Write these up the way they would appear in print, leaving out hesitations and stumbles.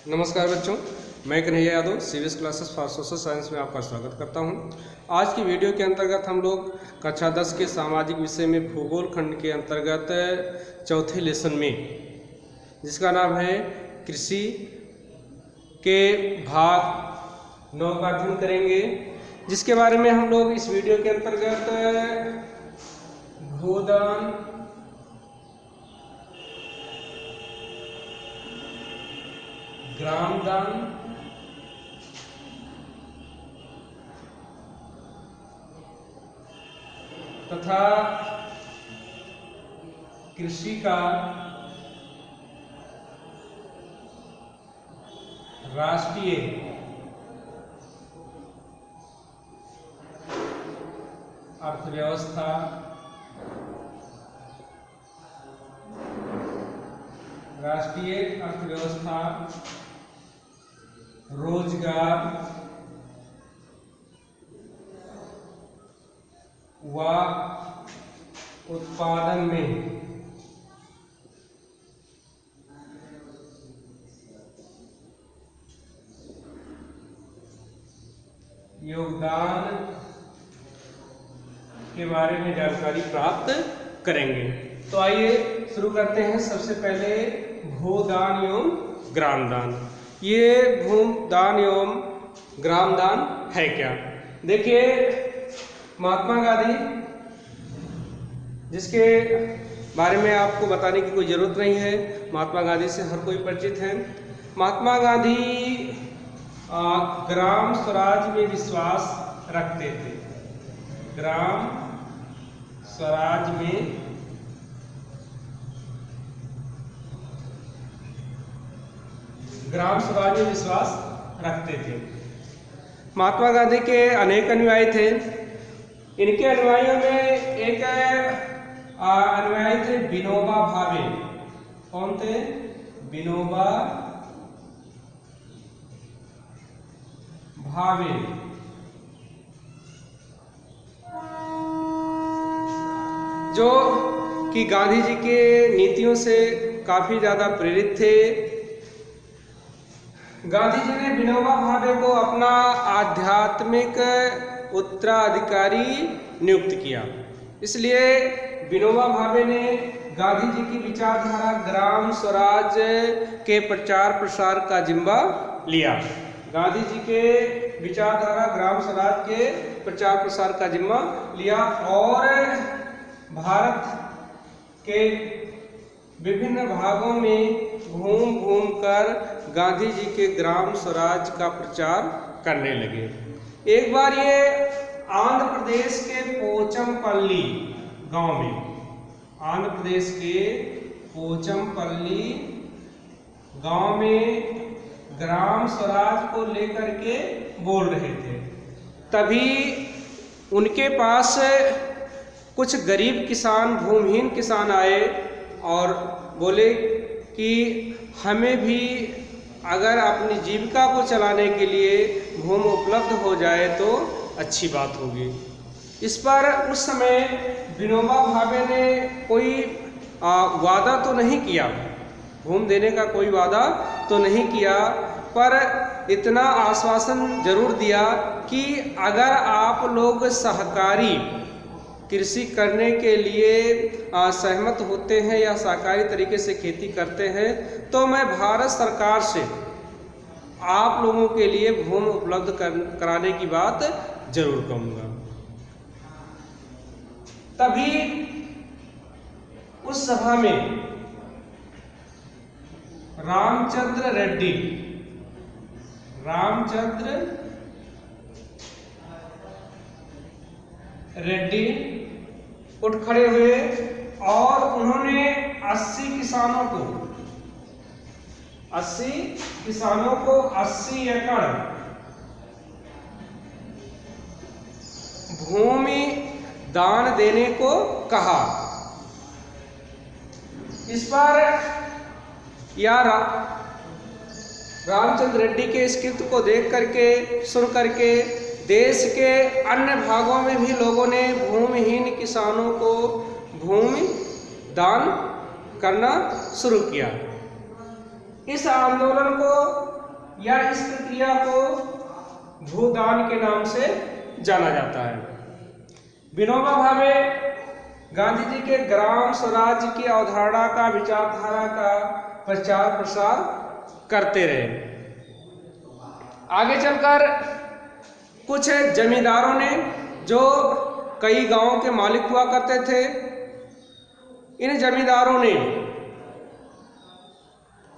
नमस्कार बच्चों, मैं Kanhaiya Yadav CBS classes for social science में आपका स्वागत करता हूं। आज की वीडियो के अंतर्गत हम लोग कक्षा 10 के सामाजिक विषय में भूगोल खंड के अंतर्गत चौथे लेसन में, जिसका नाम है कृषि के भाग 9 का अध्ययन करेंगे, जिसके बारे में हम लोग इस वीडियो के अंतर्गत भूदान, ग्रामदान तथा कृषि का राष्ट्रीय अर्थव्यवस्था रोजगार व उत्पादन में योगदान के बारे में जानकारी प्राप्त करेंगे। तो आइए शुरू करते हैं। सबसे पहले भूदान एवं ग्रामदान। ये भूदान एवं ग्रामदान है क्या? देखिए, महात्मा गांधी, जिसके बारे में आपको बताने की कोई ज़रूरत नहीं है, महात्मा गांधी से हर कोई परिचित है। महात्मा गांधी ग्राम स्वराज में विश्वास रखते थे। ग्राम स्वराज में विश्वास रखते थे। महात्मा गांधी के अनेक अनुयायी थे। इनके अनुयायियों में एक अनुयायी थे विनोबा भावे। कौन थे? विनोबा भावे। जो कि गांधी जी के नीतियों से काफी ज्यादा प्रेरित थे। गांधी जी ने विनोबा भावे को अपना आध्यात्मिक उत्तराधिकारी नियुक्त किया। इसलिए विनोबा भावे ने गांधी जी की विचारधारा ग्राम स्वराज के प्रचार प्रसार का जिम्मा लिया। गांधी जी के विचारधारा ग्राम स्वराज के प्रचार प्रसार का जिम्मा लिया और भारत के विभिन्न भागों में घूम घूम कर गांधी जी के ग्राम स्वराज का प्रचार करने लगे। एक बार ये आंध्र प्रदेश के पोचमपल्ली गांव में, आंध्र प्रदेश के पोचमपल्ली गांव में ग्राम स्वराज को लेकर के बोल रहे थे। तभी उनके पास कुछ गरीब किसान, भूमिहीन किसान आए और बोले कि हमें भी अगर अपनी जीविका को चलाने के लिए भूमि उपलब्ध हो जाए तो अच्छी बात होगी। इस पर उस समय विनोबा भावे ने कोई वादा तो नहीं किया, भूमि देने का कोई वादा तो नहीं किया, पर इतना आश्वासन जरूर दिया कि अगर आप लोग सहकारी कृषि करने के लिए सहमत होते हैं या सहकारी तरीके से खेती करते हैं तो मैं भारत सरकार से आप लोगों के लिए भूमि उपलब्ध कराने की बात जरूर कहूँगा। तभी उस सभा में रामचंद्र रेड्डी उठ खड़े हुए और उन्होंने 80 किसानों को 80 एकड़ भूमि दान देने को कहा। इस पर रामचंद्र रेड्डी के इस कृत्य को देख करके, सुन करके देश के अन्य भागों में भी लोगों ने भूमिहीन किसानों को भूमि दान करना शुरू किया। इस आंदोलन को या इस प्रक्रिया को भूदान के नाम से जाना जाता है। विनोबा भावे गांधी जी के ग्राम स्वराज्य की अवधारणा का, विचारधारा का प्रचार प्रसार करते रहे। आगे चलकर कुछ जमींदारों ने, जो कई गांवों के मालिक हुआ करते थे, इन जमींदारों ने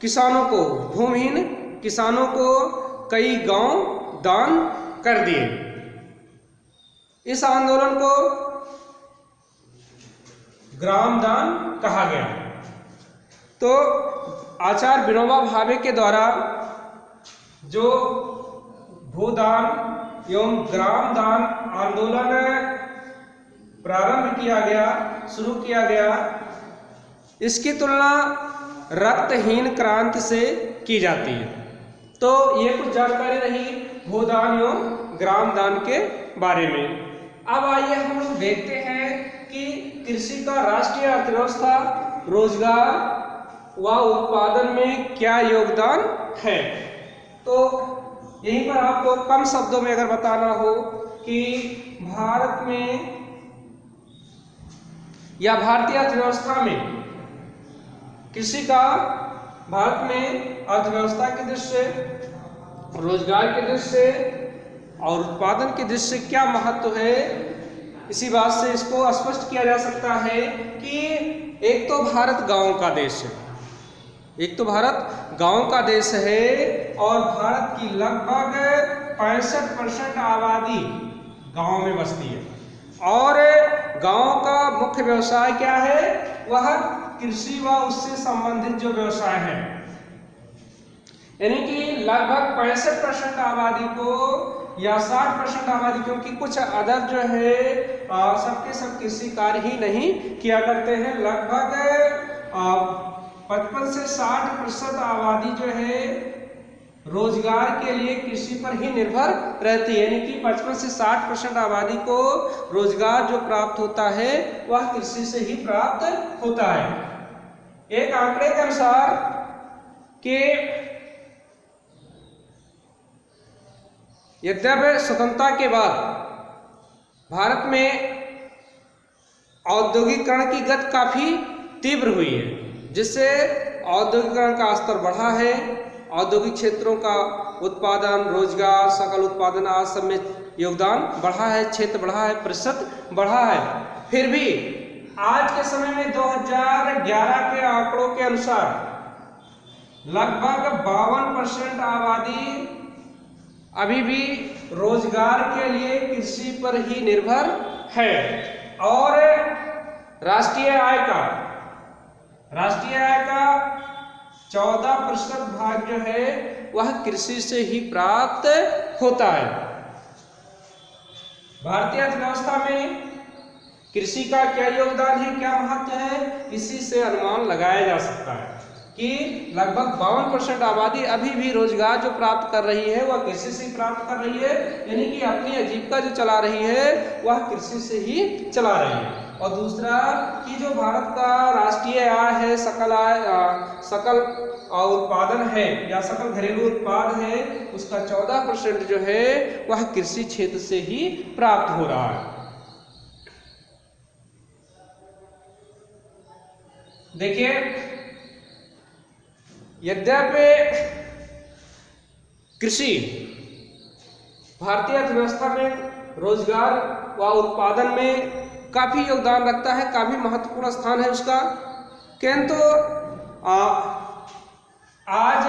किसानों को, भूमिहीन किसानों को कई गांव दान कर दिए। इस आंदोलन को ग्राम दान कहा गया। तो आचार्य विनोबा भावे के द्वारा जो भूदान एवं ग्राम दान आंदोलन प्रारंभ किया गया, शुरू किया गया, इसकी तुलना रक्तहीन क्रांति से की जाती है। तो ये कुछ जानकारी रही भूदान एवं ग्राम दान के बारे में। अब आइए हम लोग देखते हैं कि कृषि का राष्ट्रीय अर्थव्यवस्था, रोजगार व उत्पादन में क्या योगदान है। तो यहीं पर आपको कम शब्दों में अगर बताना हो कि भारत में या भारतीय अर्थव्यवस्था में कृषि का भारत में अर्थव्यवस्था की दृष्टि से, रोजगार की दृष्टि से और उत्पादन की दृष्टि से क्या महत्व है, इसी बात से इसको स्पष्ट किया जा सकता है कि एक तो भारत गांवों का देश है, एक तो भारत गांवों का देश है और भारत की लगभग 65% आबादी गांव में बसती है। और गांव का मुख्य व्यवसाय क्या है, वह कृषि व उससे संबंधित जो व्यवसाय है, यानी कि लगभग 65% आबादी को या 60% आबादी, क्योंकि कुछ अदर जो है सबके सब कृषि कार्य ही नहीं किया करते हैं। लगभग 55 से 60% आबादी जो है रोजगार के लिए कृषि पर ही निर्भर रहती है, यानी कि 55 से 60% आबादी को रोजगार जो प्राप्त होता है वह कृषि से ही प्राप्त होता है। एक आंकड़े के अनुसार कि यद्यपि स्वतंत्रता के बाद भारत में औद्योगिकरण की गति काफी तीव्र हुई है, जिससे औद्योगिकरण का स्तर बढ़ा है। औद्योगिक क्षेत्रों का उत्पादन, रोजगार, सकल उत्पादन आज सब में योगदान बढ़ा है, क्षेत्र बढ़ा है, प्रतिशत बढ़ा है। फिर भी आज के समय में 2011 के आंकड़ों के अनुसार लगभग 52% आबादी अभी भी रोजगार के लिए कृषि पर ही निर्भर है। और राष्ट्रीय आय का 14% भाग जो है वह कृषि से ही प्राप्त होता है। भारतीय अर्थव्यवस्था में कृषि का क्या योगदान है, क्या महत्व है, इसी से अनुमान लगाया जा सकता है कि लगभग 52% आबादी अभी भी रोजगार जो प्राप्त कर रही है वह कृषि से प्राप्त कर रही है, यानी कि अपनी आजीविका जो चला रही है वह कृषि से ही चला रही है। और दूसरा कि जो भारत का राष्ट्रीय आय है, सकल उत्पादन है या सकल घरेलू उत्पाद है, उसका 14% जो है वह कृषि क्षेत्र से ही प्राप्त हो रहा है। देखिए, यद्यपि कृषि भारतीय अर्थव्यवस्था में रोजगार व उत्पादन में काफी योगदान रखता है, काफी महत्वपूर्ण स्थान है उसका, किंतु आज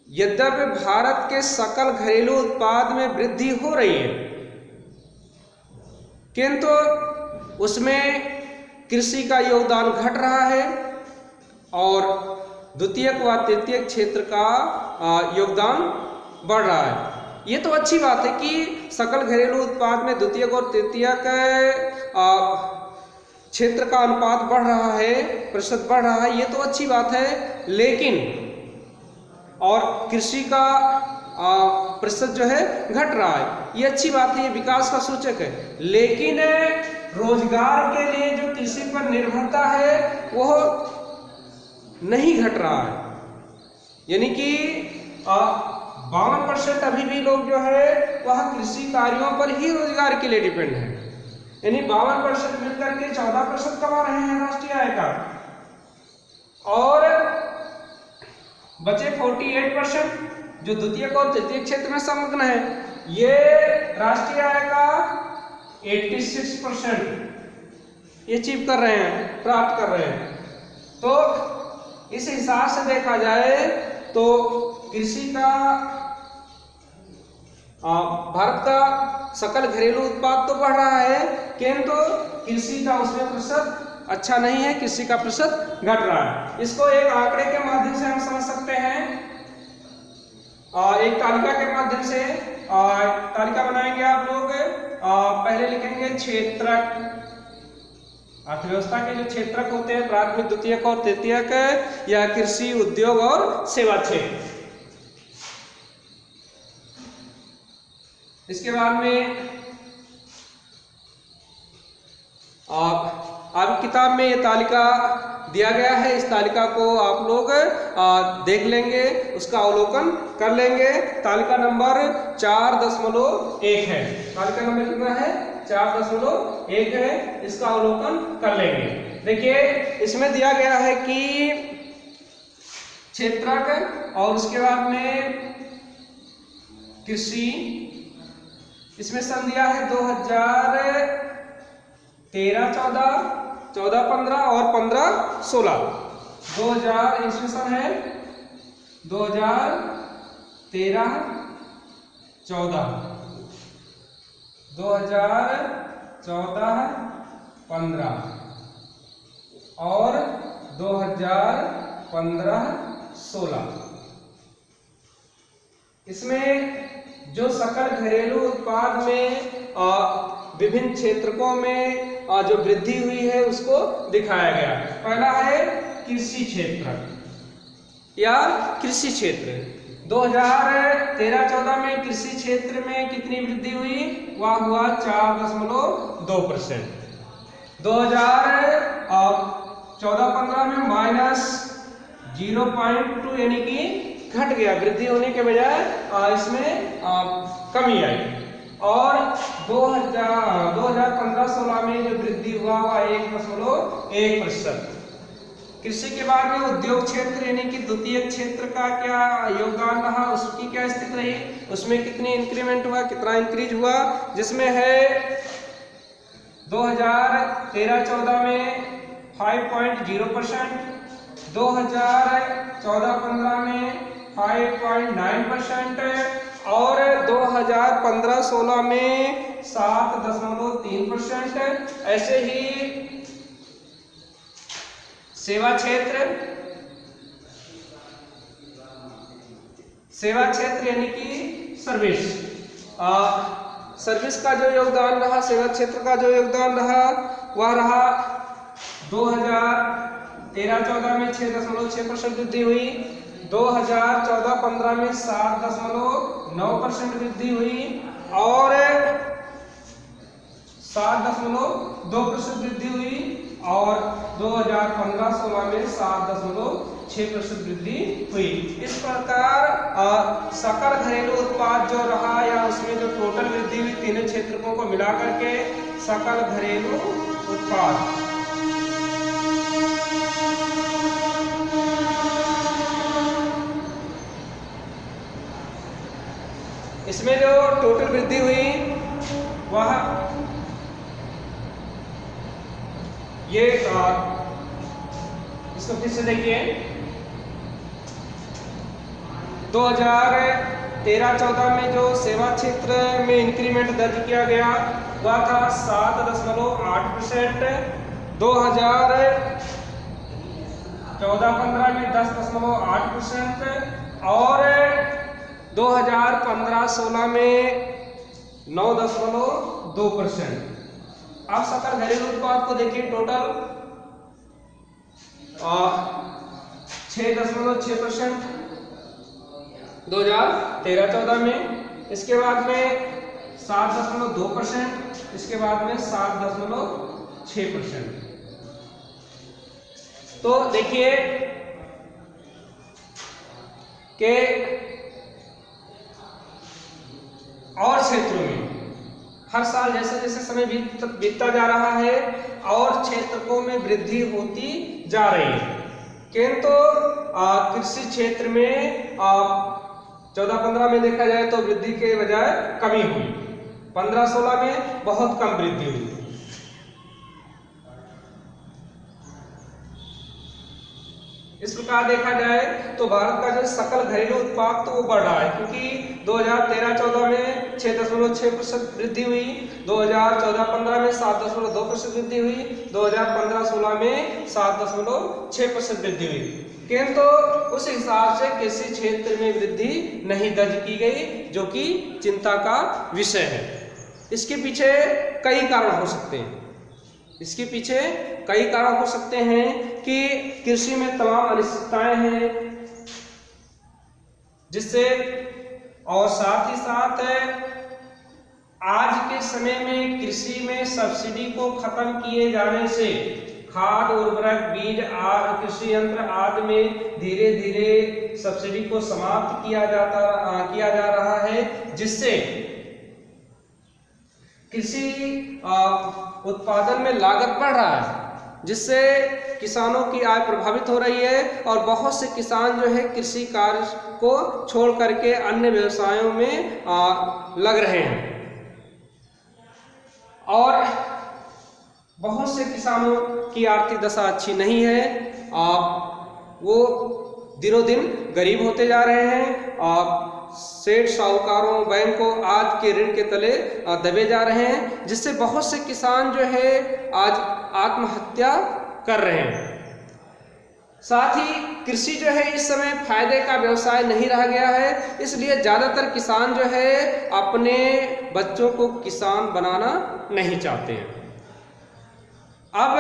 यद्यपि भारत के सकल घरेलू उत्पाद में वृद्धि हो रही है, किंतु उसमें कृषि का योगदान घट रहा है और द्वितीयक व तृतीयक क्षेत्र का योगदान बढ़ रहा है। ये तो अच्छी बात है कि सकल घरेलू उत्पाद में द्वितीयक और तृतीयक क्षेत्र का अनुपात बढ़ रहा है, प्रतिशत बढ़ रहा है, ये तो अच्छी बात है। लेकिन और कृषि का प्रतिशत जो है घट रहा है, ये अच्छी बात है, ये विकास का सूचक है। लेकिन रोजगार के लिए जो कृषि पर निर्भरता है वह नहीं घट रहा है। यानी कि 52% अभी भी लोग जो है वह कृषि कार्यों पर ही रोजगार के लिए डिपेंड है। यानी 52% मिलकर के 14% कमा रहे हैं राष्ट्रीय आय का, और बचे 48% जो द्वितीयक और तृतीयक क्षेत्र में संलग्न है, ये राष्ट्रीय आय का 86% ये अचीव कर रहे हैं, प्राप्त कर रहे हैं। तो इस हिसाब से देखा जाए तो कृषि का भारत का सकल घरेलू उत्पाद तो बढ़ रहा है, किंतु कृषि का उसमें प्रतिशत अच्छा नहीं है, कृषि का प्रतिशत घट रहा है। इसको एक आंकड़े के माध्यम से हम समझ सकते हैं, एक तालिका के माध्यम से। तालिका बनाएंगे आप लोग। पहले लिखेंगे क्षेत्रक, अर्थव्यवस्था के जो क्षेत्रक होते हैं, प्राथमिक, द्वितीयक और तृतीयक, या कृषि, उद्योग और सेवा क्षेत्र। इसके बाद में आप किताब में ये तालिका दिया गया है, इस तालिका को आप लोग देख लेंगे, उसका अवलोकन कर लेंगे। तालिका नंबर 4.1 है। तालिका नंबर कितना है? 4.1 है। इसका अवलोकन कर लेंगे। देखिए इसमें दिया गया है कि क्षेत्रक और उसके बाद में कृषि, इसमें सन दिया है 2013-14, 14-15 और 15-16। 2000 इसमें सन है 2013-14, 2014-15 और 2015-16। इसमें जो सकल घरेलू उत्पाद में विभिन्न क्षेत्रकों में जो वृद्धि हुई है उसको दिखाया गया। पहला है कृषि क्षेत्र या कृषि क्षेत्र। 2013-14 में कृषि क्षेत्र में कितनी वृद्धि हुई? वह हुआ 4.2%। 2014-15 में -0.2 यानी कि घट गया, वृद्धि होने के बजाय इसमें कमी आई। और 2015-16 में जो वृद्धि हुआ वह 1.1%। कृषि के बाद में उद्योग क्षेत्र यानी कि द्वितीय क्षेत्र का क्या योगदान रहा, उसकी क्या स्थिति रही, उसमें कितनी इंक्रीमेंट हुआ, कितना इंक्रीज हुआ, जिसमें है 2013-14 में 5.0%, 2014-15 में 5.9% और 2015-16 में 7.3%। ऐसे ही सेवा क्षेत्र यानी कि सर्विस, सर्विस का जो योगदान रहा, सेवा क्षेत्र का जो योगदान रहा वह रहा 2013-14 में 6.6% वृद्धि हुई, 2014-15 में 7.9% वृद्धि हुई और 7.2% वृद्धि हुई और 2015-16 में 7.6% वृद्धि हुई। इस प्रकार सकल घरेलू उत्पाद जो रहा या उसमें जो टोटल वृद्धि हुई तीनों क्षेत्रों को मिलाकर के सकल घरेलू उत्पाद, इसमें जो टोटल वृद्धि हुई वह ये इसको फिर से देखिए 2013-14 में जो सेवा क्षेत्र में इंक्रीमेंट दर्ज किया गया वह था 7.8%, 2014-15 में 10.8% और 2015-16 में 9.2%। आप सकल घरेलू उत्पाद को देखिए, टोटल 6.6% 2013-14 में, इसके बाद में 7.2%, इसके बाद में 7.6%। तो देखिए के और क्षेत्रों में हर साल जैसे जैसे समय बीतता जा रहा है और क्षेत्रों में वृद्धि होती जा रही है। किंतु कृषि क्षेत्र में 14-15 में देखा जाए तो वृद्धि के बजाय कमी हुई, 15-16 में बहुत कम वृद्धि हुई। इस प्रकार देखा जाए तो भारत का जो सकल घरेलू उत्पाद तो वो बढ़ रहा है, क्योंकि 2013-14 में 6.6% वृद्धि हुई, 2014-15 में 7.2% वृद्धि हुई, 2015-16 में 7.6% वृद्धि हुई। किंतु उस हिसाब से कृषि क्षेत्र में वृद्धि नहीं दर्ज की गई, जो कि चिंता का विषय है। इसके पीछे कई कारण हो सकते हैं। इसके पीछे कई कारण हो सकते हैं कि कृषि में तमाम अनिश्चितताएं हैं, जिससे और साथ ही साथ आज के समय में कृषि में सब्सिडी को खत्म किए जाने से खाद, उर्वरक, बीज आदि, कृषि यंत्र आदि में धीरे धीरे सब्सिडी को समाप्त किया जा रहा है, जिससे कृषि उत्पादन में लागत बढ़ रहा है, जिससे किसानों की आय प्रभावित हो रही है और बहुत से किसान जो है कृषि कार्य को छोड़ करके अन्य व्यवसायों में लग रहे हैं और बहुत से किसानों की आर्थिक दशा अच्छी नहीं है। वो दिनों दिन गरीब होते जा रहे हैं, सेठ, साहूकारों, बैंकों आदि के ऋण के तले दबे जा रहे हैं, जिससे बहुत से किसान जो है आज आत्महत्या कर रहे हैं। साथ ही कृषि जो है इस समय फायदे का व्यवसाय नहीं रह गया है, इसलिए ज़्यादातर किसान जो है अपने बच्चों को किसान बनाना नहीं चाहते हैं। अब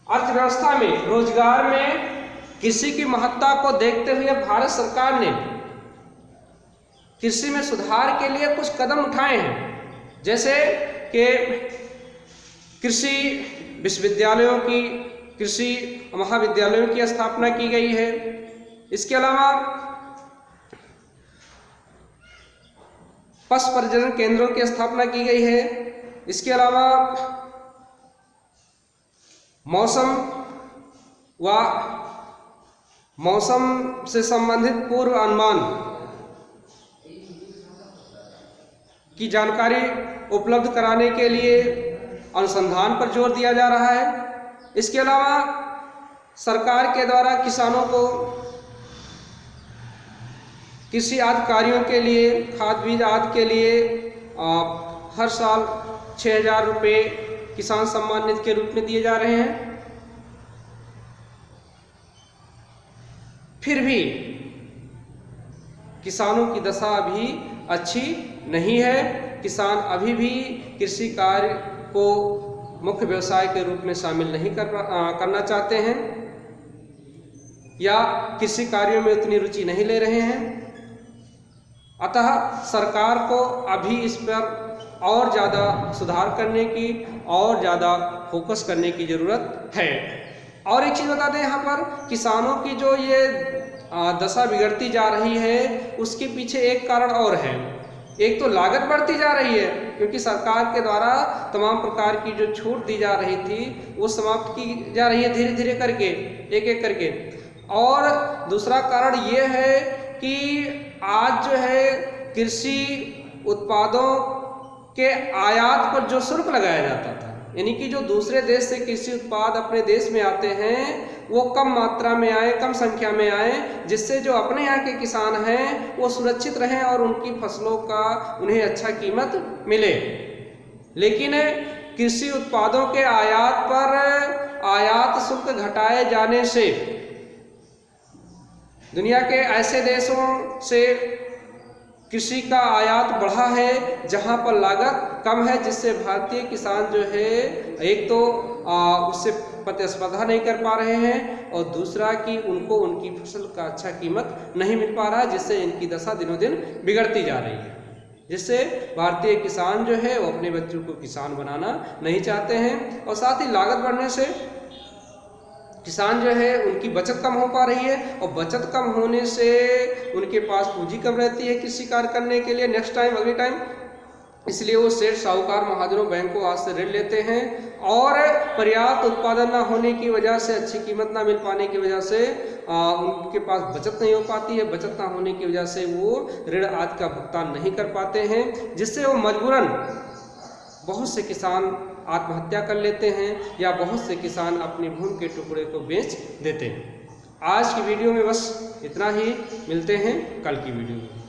अर्थव्यवस्था में, रोजगार में कृषि की महत्ता को देखते हुए भारत सरकार ने कृषि में सुधार के लिए कुछ कदम उठाए हैं, जैसे कि कृषि विश्वविद्यालयों की, कृषि महाविद्यालयों की स्थापना की गई है। इसके अलावा पशु प्रजनन केंद्रों की स्थापना की गई है। इसके अलावा मौसम से संबंधित पूर्व अनुमान की जानकारी उपलब्ध कराने के लिए अनुसंधान पर जोर दिया जा रहा है। इसके अलावा सरकार के द्वारा किसानों को कृषि आदि कार्यों के लिए, खाद बीज आदि के लिए हर साल 6,000 रुपये किसान सम्मान निधि के रूप में दिए जा रहे हैं। फिर भी किसानों की दशा अभी अच्छी नहीं है। किसान अभी भी कृषि कार्य को मुख्य व्यवसाय के रूप में शामिल नहीं करना चाहते हैं या कृषि कार्यों में उतनी रुचि नहीं ले रहे हैं। अतः सरकार को अभी इस पर और ज़्यादा सुधार करने की और ज़्यादा फोकस करने की ज़रूरत है। और एक चीज़ बता दें, यहाँ पर किसानों की जो ये दशा बिगड़ती जा रही है, उसके पीछे एक कारण और है। एक तो लागत बढ़ती जा रही है, क्योंकि सरकार के द्वारा तमाम प्रकार की जो छूट दी जा रही थी वो समाप्त की जा रही है धीरे धीरे करके, एक एक करके। और दूसरा कारण ये है कि आज जो है कृषि उत्पादों के आयात पर जो शुल्क लगाया जाता था, यानी कि जो दूसरे देश से कृषि उत्पाद अपने देश में आते हैं वो कम मात्रा में आए, कम संख्या में आए, जिससे जो अपने यहाँ के किसान हैं वो सुरक्षित रहें और उनकी फसलों का उन्हें अच्छा कीमत मिले। लेकिन कृषि उत्पादों के आयात पर आयात शुल्क घटाए जाने से दुनिया के ऐसे देशों से कृषि का आयात बढ़ा है जहां पर लागत कम है, जिससे भारतीय किसान जो है एक तो उससे प्रतिस्पर्धा नहीं कर पा रहे हैं और दूसरा कि उनको उनकी फसल का अच्छा कीमत नहीं मिल पा रहा, जिससे इनकी दशा दिनों दिन बिगड़ती जा रही है। जिससे भारतीय किसान जो है वो अपने बच्चों को किसान बनाना नहीं चाहते हैं और साथ ही लागत बढ़ने से किसान जो है उनकी बचत कम हो पा रही है, और बचत कम होने से उनके पास पूंजी कम रहती है कृषि कार्य करने के लिए नेक्स्ट टाइम, अगली टाइम। इसलिए वो सेठ, साहूकार, महाजनों, बैंक को आज से ऋण लेते हैं, और पर्याप्त उत्पादन न होने की वजह से, अच्छी कीमत ना मिल पाने की वजह से उनके पास बचत नहीं हो पाती है। बचत ना होने की वजह से वो ऋण आदि का भुगतान नहीं कर पाते हैं, जिससे वो मजबूरन बहुत से किसान आत्महत्या कर लेते हैं, या बहुत से किसान अपनी भूमि के टुकड़े को बेच देते हैं। आज की वीडियो में बस इतना ही, मिलते हैं कल की वीडियो में।